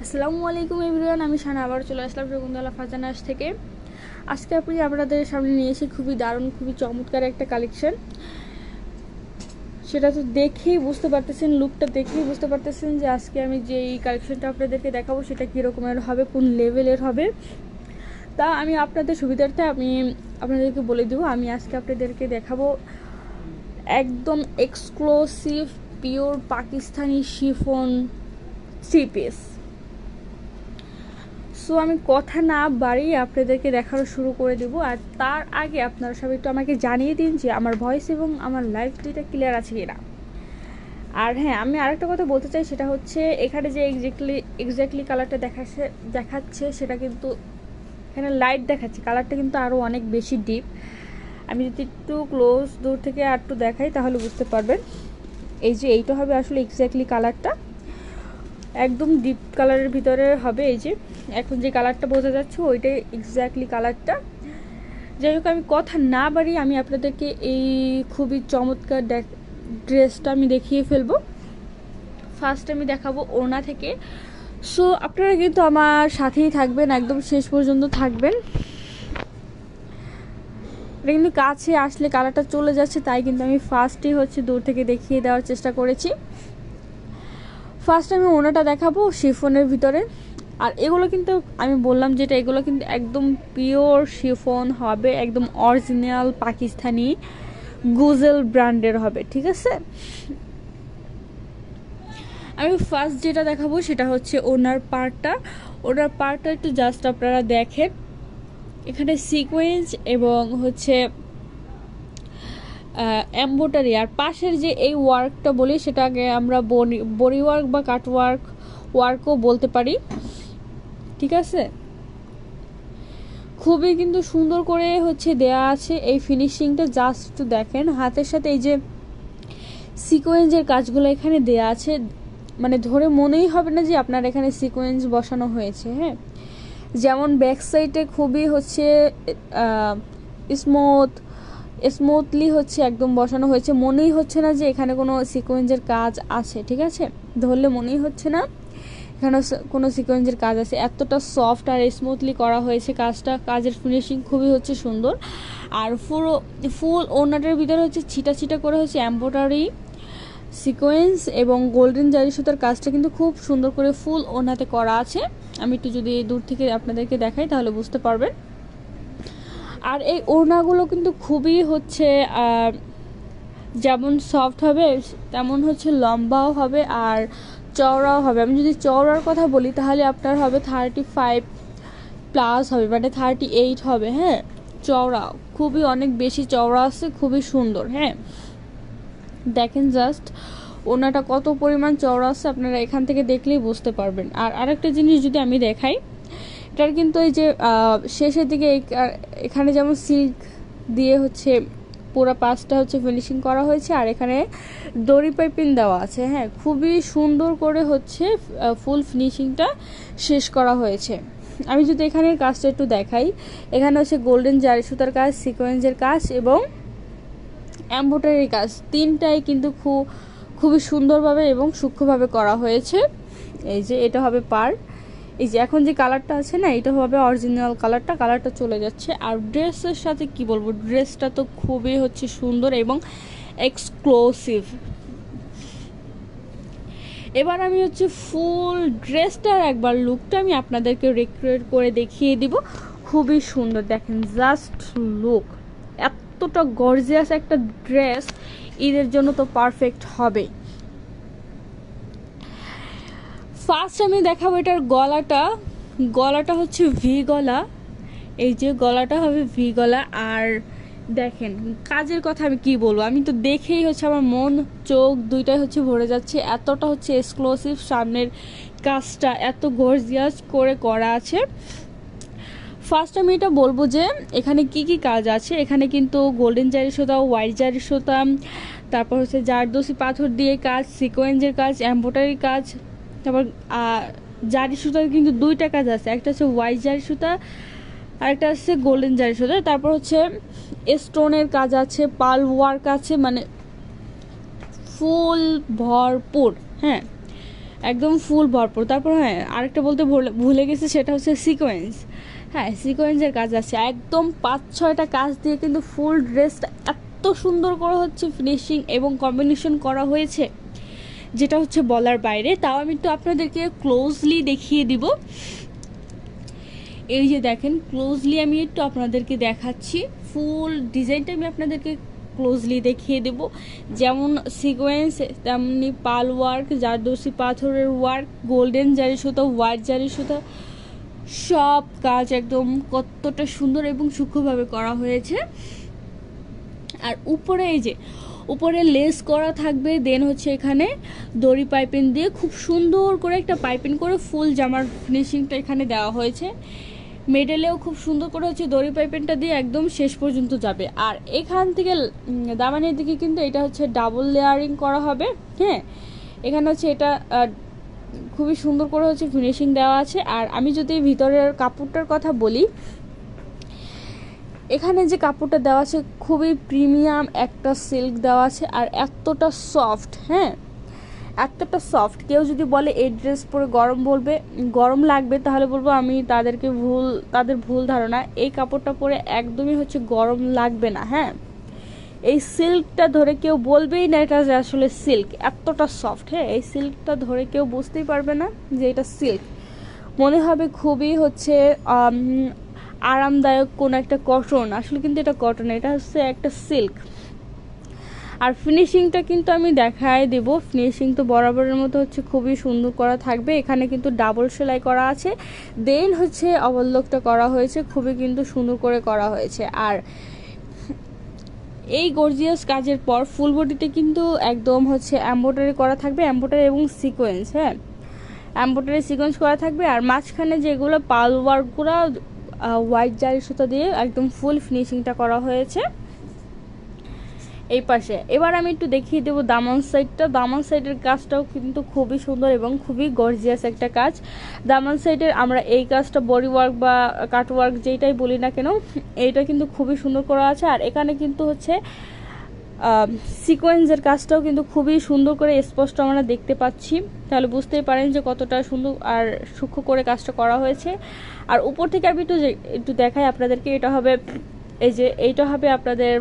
আসসালামু আলাইকুম এভরিওয়ান, আমি শানা আবার চলে আসলাম শকুন্তলা ফারজানাস থেকে। আজকে আপনাদের সামনে নিয়ে এসে খুবই দারুণ, খুবই চমৎকার একটা কালেকশন। সেটা তো দেখেই বুঝতে পারতেছেন, লুকটা দেখেই বুঝতে পারতেছেন যে আজকে আমি যে এই কালেকশনটা আপনাদেরকে দেখাবো সেটা কীরকমের হবে, কোন লেভেলের হবে। তা আমি আপনাদের সুবিধার্থে আমি আপনাদেরকে বলে দেবো, আমি আজকে আপনাদেরকে দেখাবো একদম exclusive pure Pakistani chiffon three piece. So আমি কথা না বাড়িয়ে আপনাদেরকে দেখানো শুরু করে দেব। আর তার আগে আপনারা সবাই একটু আমাকে জানিয়ে দিন যে আমার ভয়েস এবং আমার লাইভ দুইটা ক্লিয়ার আছে কিনা। আর হ্যাঁ, আমি আরেকটা কথা বলতে চাই, সেটা হচ্ছে এখানে যে এক্স্যাক্টলি কালারটা দেখাচ্ছে সেটা কিন্তু এখানে লাইট দেখাচ্ছে, কালারটা কিন্তু আরও অনেক বেশি ডিপ। আমি যদি একটু ক্লোজ দূর থেকে আর একটু দেখাই তাহলে বুঝতে পারবেন। এই যে এইটা হবে আসলে এক্স্যাক্টলি কালারটা, একদম ডিপ কালারের ভিতরে হবে। এই যে এখন যে কালারটা বোঝা যাচ্ছে ওইটাই এক্স্যাক্টলি কালারটা। যাই হোক, আমি কথা না বাড়িয়ে আমি আপনাদেরকে এই খুবই চমৎকার ড্রেসটা আমি দেখিয়ে ফেলবো। ফার্স্ট আমি দেখাবো ওড়না থেকে। সো আপনারা কিন্তু আমার সাথেই থাকবেন, একদম শেষ পর্যন্ত থাকবেন। এটা কিন্তু কাছে আসলে কালারটা চলে যাচ্ছে, তাই কিন্তু আমি ফার্স্টেই হচ্ছে দূর থেকে দেখিয়ে দেওয়ার চেষ্টা করেছি। ফার্স্ট আমি ওড়নাটা দেখাবো শিফনের ভিতরে। আর এগুলো কিন্তু আমি বললাম যেটা, এগুলো কিন্তু একদম পিওর শিফন হবে, একদম অরিজিনাল পাকিস্তানি গুজেল ব্র্যান্ডের হবে, ঠিক আছে। আমি ফার্স্ট যেটা দেখাবো সেটা হচ্ছে ওনার পার্টটা একটু জাস্ট আপনারা দেখেন। এখানে সিকোয়েন্স এবং হচ্ছে এমব্রয়ডারি, আর পাশের যে এই ওয়ার্কটা বলি সেটাকে আমরা বড়ি ওয়ার্ক বা কাট ওয়ার্কও বলতে পারি, ঠিক আছে। খুবই কিন্তু সুন্দর করে হচ্ছে দেয়া আছে এই ফিনিশিংটা, জাস্ট একটু দেখেন। হাতের সাথে এই যে সিকোয়েন্সের কাজগুলো এখানে দেয়া আছে, মানে ধরে মনেই হবে না যে আপনার এখানে সিকোয়েন্স বসানো হয়েছে। হ্যাঁ, যেমন ব্যাক সাইডে খুবই হচ্ছে স্মুথলি হচ্ছে একদম বসানো হয়েছে, মনেই হচ্ছে না যে এখানে কোনো সিকোয়েন্সের কাজ আছে, ঠিক আছে। ধরলে মনেই হচ্ছে না এখানে কোনো সিকোয়েন্সের কাজ আছে। এতটা সফট আর স্মুথলি করা হয়েছে কাজটা, কাজের ফিনিশিং খুবই হচ্ছে সুন্দর। আর ফুল ওড়নাটার ভিতরে হচ্ছে ছিটা ছিটা করে হচ্ছে এমব্রয়ডারি, সিকোয়েন্স এবং গোল্ডেন জারি সুতার কাজটা কিন্তু খুব সুন্দর করে ফুল ওড়নাতে করা আছে। আমি একটু যদি দূর থেকে আপনাদেরকে দেখাই তাহলে বুঝতে পারবেন। আর এই ওড়নাগুলো কিন্তু খুবই হচ্ছে যেমন সফট হবে তেমন হচ্ছে লম্বাও হবে আর চওড়াও হবে। আমি যদি চওড়ার কথা বলি তাহলে আপনার হবে 35+ হবে, মানে 38 হবে। হ্যাঁ, চওড়া খুবই অনেক বেশি চওড়া আছে, খুবই সুন্দর। হ্যাঁ, দেখেন জাস্ট ওনাটা কত পরিমাণ চওড়া আছে, আপনারা এখান থেকে দেখলেই বুঝতে পারবেন। আর আরেকটা জিনিস যদি আমি দেখাই, এটার কিন্তু এই যে শেষের দিকে এখানে যেমন সিল্ক দিয়ে হচ্ছে পুরো পাঁচটা হচ্ছে ফিনিশিং করা হয়েছে, আর এখানে দড়ি পাইপিং দেওয়া আছে। হ্যাঁ, খুবই সুন্দর করে হচ্ছে ফুল ফিনিশিংটা শেষ করা হয়েছে। আমি যদি এখানের কাজটা একটু দেখাই, এখানে হচ্ছে গোল্ডেন জারি সুতার কাজ, সিকোয়েন্সের কাজ এবং এমব্রয়ডারির কাজ, তিনটাই কিন্তু খুবই সুন্দরভাবে এবং সূক্ষ্মভাবে করা হয়েছে। এই যে এটা হবে পার, এই যে এখন যে কালারটা আছে না, এটা হবে অরিজিনাল কালারটা চলে যাচ্ছে। আর ড্রেসের সাথে কি বলবো, ড্রেসটা তো খুবই হচ্ছে সুন্দর এবং এক্সক্লুসিভ। এবার আমি হচ্ছে ফুল ড্রেসটার একবার লুকটা আমি আপনাদেরকে রিক্রিয়েট করে দেখিয়ে দিব। খুবই সুন্দর, দেখেন জাস্ট লুক, এতটা গর্জিয়াস একটা ড্রেস ঈদের জন্য তো পারফেক্ট হবে। ফার্স্ট আমি দেখাবো এটার গলাটা হচ্ছে ভি গলা। এই যে গলাটা হবে ভি গলা। আর দেখেন কাজের কথা আমি কি বলবো, আমি তো দেখেই হচ্ছে আমার মন চোখ দুইটাই হচ্ছে ভরে যাচ্ছে, এতটা হচ্ছে এক্সক্লুসিভ। সামনের কাজটা এত গর্জিয়াস করে করা আছে। ফার্স্ট আমি এটা বলবো যে এখানে কি কি কাজ আছে। এখানে কিন্তু গোল্ডেন জারি সুতা, হোয়াইট জারি সুতা, তারপর হচ্ছে জারদোসি পাথর দিয়ে কাজ, সিকোয়েন্সের কাজ, এমব্রয়ডারি কাজ, তারপর জারি সুতার কিন্তু দুইটা কাজ আছে, একটা হচ্ছে হোয়াইট জারি সুতা আর একটা হচ্ছে গোল্ডেন জারি সুতা। তারপর হচ্ছে স্টোনের কাজ আছে, পাল ওয়ার্ক আছে, মানে ফুল ভরপুর। হ্যাঁ, একদম ফুল ভরপুর। তারপর হ্যাঁ আরেকটা বলতে ভুলে গেছি, সেটা হচ্ছে সিকোয়েন্স। হ্যাঁ সিকোয়েন্সের কাজ আছে, একদম 5-6টা কাজ দিয়ে কিন্তু ফুল ড্রেসটা এত সুন্দর করে হচ্ছে ফিনিশিং এবং কম্বিনেশন করা হয়েছে, যেটা হচ্ছে বলার বাইরে। তাও আমি একটু আপনাদেরকে ক্লোজলি দেখিয়ে দিব। এই যে দেখেন, ক্লোজলি আমি একটু আপনাদেরকে দেখাচ্ছি, ফুল ডিজাইনটা আমি আপনাদেরকে ক্লোজলি দেখিয়ে দেব। যেমন সিকোয়েন্স, তেমনি পাল ওয়ার্ক, জারদোসি পাথরের ওয়ার্ক, গোল্ডেন জারি সুতো, হোয়াইট জারি সুতো, সব কাজ একদম কতটা সুন্দর এবং সূক্ষ্মভাবে করা হয়েছে। আর উপরে এই যে উপরে লেস করা থাকবে, দেন হচ্ছে এখানে দড়ি পাইপিং দিয়ে খুব সুন্দর করে একটা পাইপিং করে ফুল জামার ফিনিশিংটা এখানে দেওয়া হয়েছে। মেডেলেও খুব সুন্দর করে হচ্ছে দড়ি পাইপিংটা দিয়ে একদম শেষ পর্যন্ত যাবে। আর এখান থেকে দামানের দিকে কিন্তু এটা হচ্ছে ডাবল লেয়ারিং করা হবে। হ্যাঁ এখানে হচ্ছে এটা খুবই সুন্দর করে হচ্ছে ফিনিশিং দেওয়া আছে। আর আমি যদি ভিতরের কাপড়টার কথা বলি, এখানে যে কাপড়টা দেওয়া আছে খুবই প্রিমিয়াম একটা সিল্ক দেওয়া আছে, আর এতটা সফট, হ্যাঁ এতটা সফট। কেউ যদি বলে এই ড্রেস পরে গরম লাগবে, তাহলে বলবো আমি তাদের ভুল ধারণা। এই কাপড়টা পরে একদমই হচ্ছে গরম লাগবে না। হ্যাঁ এই সিল্কটা ধরে কেউ বলবেই না এটা যে আসলে সিল্ক, এতটা সফট। হ্যাঁ এই সিল্কটা ধরে কেউ বুঝতেই পারবে না যে এটা সিল্ক, মনে হবে খুবই হচ্ছে আরামদায়ক কোন একটা কটন। আসলে কিন্তু এটা কটন, এটা হচ্ছে একটা সিল্ক। আর ফিনিশিংটা কিন্তু আমি দেখাই দেব, ফিনিশিং তো বরাবরের মতো হচ্ছে খুবই সুন্দর করা থাকবে। এখানে কিন্তু ডাবল সেলাই করা আছে, দেন হচ্ছে অবলকটা করা হয়েছে, খুবই কিন্তু সুন্দর করে করা হয়েছে। আর এই গর্জিয়াস কাজের পর ফুল বডিতে কিন্তু একদম হচ্ছে এমব্রয়ডারি করা থাকবে, এমব্রয়ডারি এবং সিকোয়েন্স। হ্যাঁ এমব্রয়ডারি সিকোয়েন্স করা থাকবে। আর মাঝখানে যেগুলো পাল ওয়ার্কগুলো হোয়াইট জারি সুতো দিয়ে একদম ফুল ফিনিশিংটা করা হয়েছে এই পাশে। এবার আমি একটু দেখিয়ে দেবো দামান সাইডটা। দামান সাইডের কাজটাও কিন্তু খুবই সুন্দর এবং খুবই গর্জিয়াস একটা কাজ। দামান সাইডের আমরা এই কাজটা বডি ওয়ার্ক বা কাট ওয়ার্ক যেটাই বলি না কেন, এইটা কিন্তু খুবই সুন্দর করা আছে। আর এখানে কিন্তু হচ্ছে সিকোয়েন্সের কাজটাও কিন্তু খুবই সুন্দর করে স্পষ্ট আমরা দেখতে পাচ্ছি, তাহলে বুঝতেই পারেন যে কতটা সুন্দর আর সূক্ষ্ম করে কাজটা করা হয়েছে। আর উপর থেকে আমি একটু দেখাই আপনাদেরকে, এটা হবে এই যে এইটা হবে আপনাদের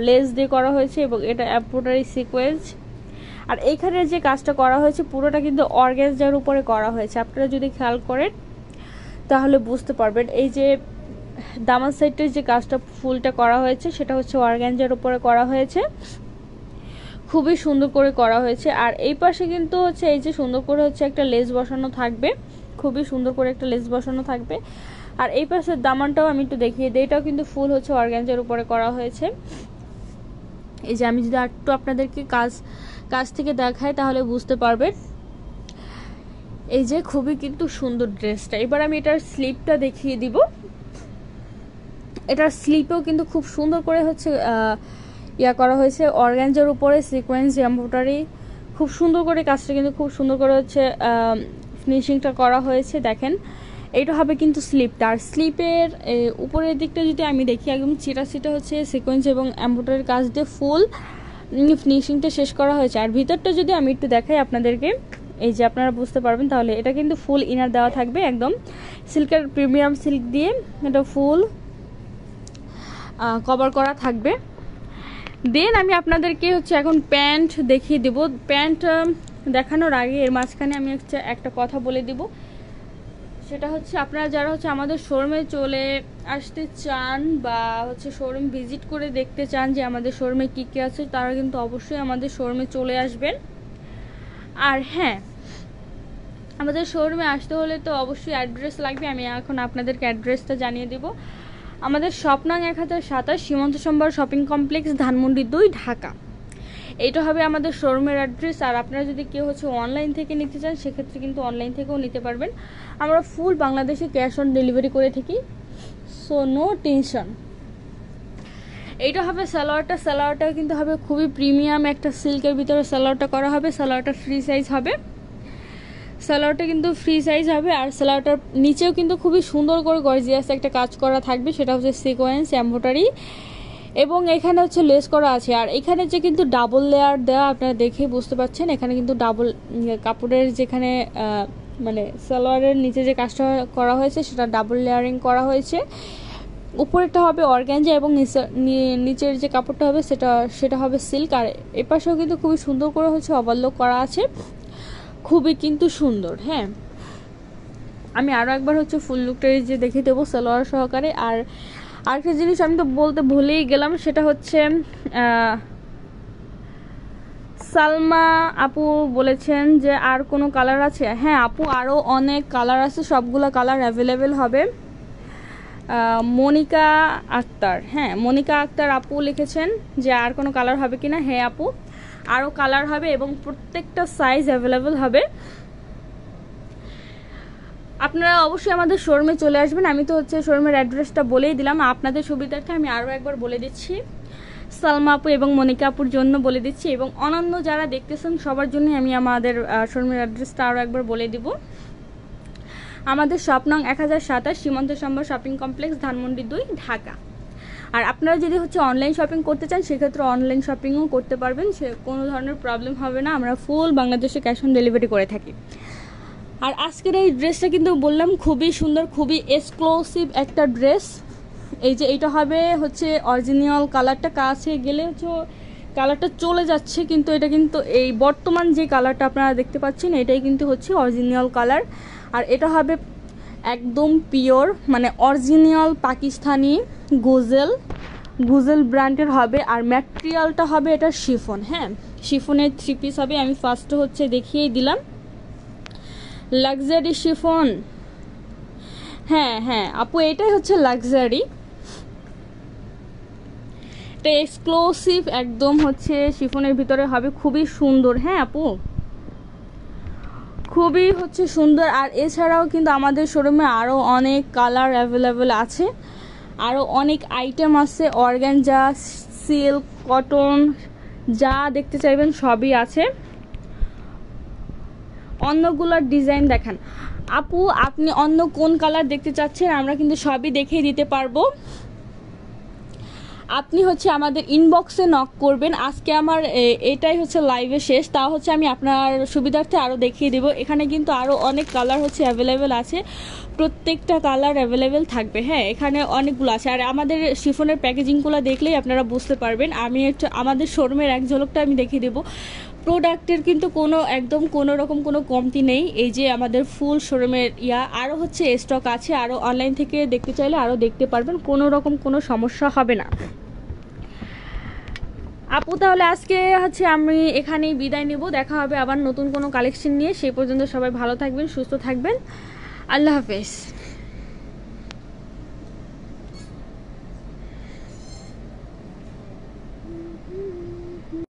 লেস দিয়ে করা হয়েছে এবং এটা এমব্রয়ডারি সিকোয়েন্স। আর এইখানে যে কাজটা করা হয়েছে পুরোটা কিন্তু অর্গানজার উপরে করা হয়েছে, আপনারা যদি খেয়াল করেন তাহলে বুঝতে পারবেন। এই যে দামান সাইডের যে কাজটা ফুলটা করা হয়েছে সেটা হচ্ছে অর্গানজার উপরে করা হয়েছে, খুবই সুন্দর করে করা হয়েছে। আর এই পাশে কিন্তু হচ্ছে এই যে সুন্দর করে হচ্ছে একটা লেস বসানো থাকবে, খুবই সুন্দর করে একটা লেস বসানো থাকবে। আর এই পাশের দামানটাও আমি একটু দেখিয়ে দিই, এটাও কিন্তু ফুল হচ্ছে অর্গানজার উপরে করা হয়েছে। এই যে আমি যদি একটু আপনাদেরকে কাজ থেকে দেখাই তাহলে বুঝতে পারবেন। এই যে খুবই কিন্তু সুন্দর ড্রেসটা। এবার আমি এটার স্লিপটা দেখিয়ে দিব। এটার স্লিপেও কিন্তু খুব সুন্দর করে হচ্ছে করা হয়েছে অর্গানজার উপরে সিকোয়েন্স এমব্রয়ডারি, খুব সুন্দর করে কাজটা কিন্তু খুব সুন্দর করে হচ্ছে ফিনিশিংটা করা হয়েছে। দেখেন এইটা হবে কিন্তু স্লিপটা। আর স্লিপের উপরের দিকটা যদি আমি দেখি একদম চিটা হচ্ছে সিকোয়েন্স এবং এমব্রয়ডারির কাজ দিয়ে ফুল ফিনিশিংটা শেষ করা হয়েছে। আর ভিতরটা যদি আমি একটু দেখাই আপনাদেরকে, এই যে আপনারা বুঝতে পারবেন, তাহলে এটা কিন্তু ফুল ইনার দেওয়া থাকবে একদম সিল্কের প্রিমিয়াম সিল্ক দিয়ে, এটা ফুল কভার করা থাকবে। দেন আমি আপনাদেরকে হচ্ছে এখন প্যান্ট দেখিয়ে দেব। প্যান্ট দেখানোর আগে এর মাঝখানে আমি একটা কথা বলে দিব, সেটা হচ্ছে আপনারা যারা হচ্ছে আমাদের শোরুমে চলে আসতে চান বা হচ্ছে শোরুম ভিজিট করে দেখতে চান যে আমাদের শোরুমে কী কী আছে, তারা কিন্তু অবশ্যই আমাদের শোরুমে চলে আসবেন। আর হ্যাঁ আমাদের শোরুমে আসতে হলে তো অবশ্যই অ্যাড্রেস লাগবে, আমি এখন আপনাদেরকে অ্যাড্রেসটা জানিয়ে দেব। আমাদের শপ নং 1027 সীমান্ত সম্ভার শপিং কমপ্লেক্স, ধানমন্ডি 2, ঢাকা। এইটা হবে আমাদের শোরুমের অ্যাড্রেস। আর আপনারা যদি কেউ হচ্ছে অনলাইন থেকে নিতে চান সেক্ষেত্রে কিন্তু অনলাইন থেকেও নিতে পারবেন। আমরা ফুল বাংলাদেশে ক্যাশ অন ডেলিভারি করে থাকি, সো নো টেনশন। এইটা হবে সালোয়ারটাও কিন্তু হবে খুবই প্রিমিয়াম একটা সিল্কের ভিতরে সালোয়ারটা করা হবে। সালোয়ারটা ফ্রি সাইজ হবে, সালোয়ারটা কিন্তু ফ্রি সাইজ হবে। আর সালোয়ারটার নিচেও কিন্তু খুবই সুন্দর করে গর্জিয়াস একটা কাজ করা থাকবে, সেটা হচ্ছে সিকোয়েন্স এমব্রয়ডারি এবং এখানে হচ্ছে লেস করা আছে। আর এখানে যে কিন্তু ডাবল লেয়ার দেওয়া, আপনারা দেখেই বুঝতে পারছেন এখানে কিন্তু ডাবল কাপড়ের যেখানে মানে সালোয়ারের নিচে যে কাজটা করা হয়েছে সেটা ডাবল লেয়ারিং করা হয়েছে। উপরেরটা হবে অর্গানজা এবং নিচের যে কাপড়টা হবে সেটা হবে সিল্ক। আর এপাশেও কিন্তু খুবই সুন্দর করে হচ্ছে ওভারলক করা আছে, খুবই কিন্তু সুন্দর। হ্যাঁ, আমি আরও একবার হচ্ছে ফুল লুকটা যে দেখে দেবো সালোয়ার সহকারে। আর আরেকটা জিনিস আমি তো বলতে ভুলেই গেলাম, সেটা হচ্ছে সালমা আপু বলেছেন যে আর কোনো কালার আছে। হ্যাঁ আপু, আরও অনেক কালার আছে, সবগুলো কালার অ্যাভেলেবেল হবে। মনিকা আক্তার, হ্যাঁ মনিকা আক্তার আপু লিখেছেন যে আর কোনো কালার হবে কিনা। হ্যাঁ আপু, আরও কালার হবে এবং প্রত্যেকটা সাইজ অ্যাভেলেবেল হবে। আপনারা অবশ্যই আমাদের শোরুমে চলে আসবেন। আমি তো হচ্ছে শোরুমের অ্যাড্রেসটা বলেই দিলাম, আপনাদের সুবিধার্থে আমি আরও একবার বলে দিচ্ছি, সালমা আপু এবং মনিকা আপুর জন্য বলে দিচ্ছি, এবং অন্যান্য যারা দেখতেছেন সবার জন্যই আমি আমাদের শোরুমের অ্যাড্রেসটা আরও একবার বলে দিব। আমাদের শপ নং 1027 সীমান্ত সম্বর শপিং কমপ্লেক্স, ধানমন্ডি 2, ঢাকা। আর আপনারা যদি হচ্ছে অনলাইন শপিং করতে চান সেক্ষেত্রে অনলাইন শপিংও করতে পারবেন, সে কোনো ধরনের প্রবলেম হবে না। আমরা ফুল বাংলাদেশে ক্যাশ অন ডেলিভারি করে থাকি। আর আজকের এই ড্রেসটা কিন্তু বললাম খুবই সুন্দর, খুবই এক্সক্লুসিভ একটা ড্রেস। এই যে এইটা হবে হচ্ছে অরিজিনাল কালারটা, কাছে গেলে হচ্ছে কালারটা চলে যাচ্ছে, কিন্তু এটা কিন্তু এই বর্তমান যে কালারটা আপনারা দেখতে পাচ্ছেন এটাই কিন্তু হচ্ছে অরিজিনাল কালার। আর এটা হবে একদম পিওর মানে অরিজিনাল পাকিস্তানি গুজেল ব্র্যান্ডের হবে। আর ম্যাটেরিয়ালটা হবে এটা শিফন। হ্যাঁ, শিফনের 3 পিস হবে। আমি ফার্স্টে হচ্ছে দেখিয়েই দিলাম, লাক্সারি শিফন। হ্যাঁ হ্যাঁ আপু, এটাই হচ্ছে লাক্সারি, এটা এক্সক্লুসিভ একদম হচ্ছে শিফনের ভিতরে হবে, খুবই সুন্দর। হ্যাঁ আপু, খুবই হচ্ছে সুন্দর। আর এছাড়াও কিন্তু আমাদের শোরুমে আরও অনেক কালার অ্যাভেলেবেল আছে, আরও অনেক আইটেম আছে, অর্গানজা, সিল্ক, কটন, যা দেখতে চাইবেন সবই আছে। অন্যগুলোর ডিজাইন দেখান আপু, আপনি অন্য কোন কালার দেখতে চাচ্ছেন আমরা কিন্তু সবই দেখিয়ে দিতে পারবো। আপনি হচ্ছে আমাদের ইনবক্সে নক করবেন। আজকে আমার এটাই হচ্ছে লাইভে শেষ, তা হচ্ছে আমি আপনার সুবিধার্থে আরও দেখিয়ে দেবো। এখানে কিন্তু আরও অনেক কালার হচ্ছে অ্যাভেলেবেল আছে, প্রত্যেকটা কালার অ্যাভেলেবেল থাকবে। হ্যাঁ, এখানে অনেকগুলো আছে। আর আমাদের শিফনের প্যাকেজিংগুলো দেখলেই আপনারা বুঝতে পারবেন। আমি একটু আমাদের শোরুমের এক ঝলকটা আমি দেখিয়ে দেবো। প্রোডাক্টের কিন্তু একদম কোনো রকম কোনো কমতি নেই। এই যে আমাদের ফুল শোরুমের আরও হচ্ছে স্টক আছে, আরও অনলাইন থেকে দেখতে চাইলে আরও দেখতে পারবেন, কোনো রকম কোনো সমস্যা হবে না। আপু তাহলে আজকে হচ্ছে আমি এখানেই বিদায় নেব, দেখা হবে আবার নতুন কোনো কালেকশন নিয়ে। সেই পর্যন্ত সবাই ভালো থাকবেন, সুস্থ থাকবেন, আল্লাহ হাফেজ।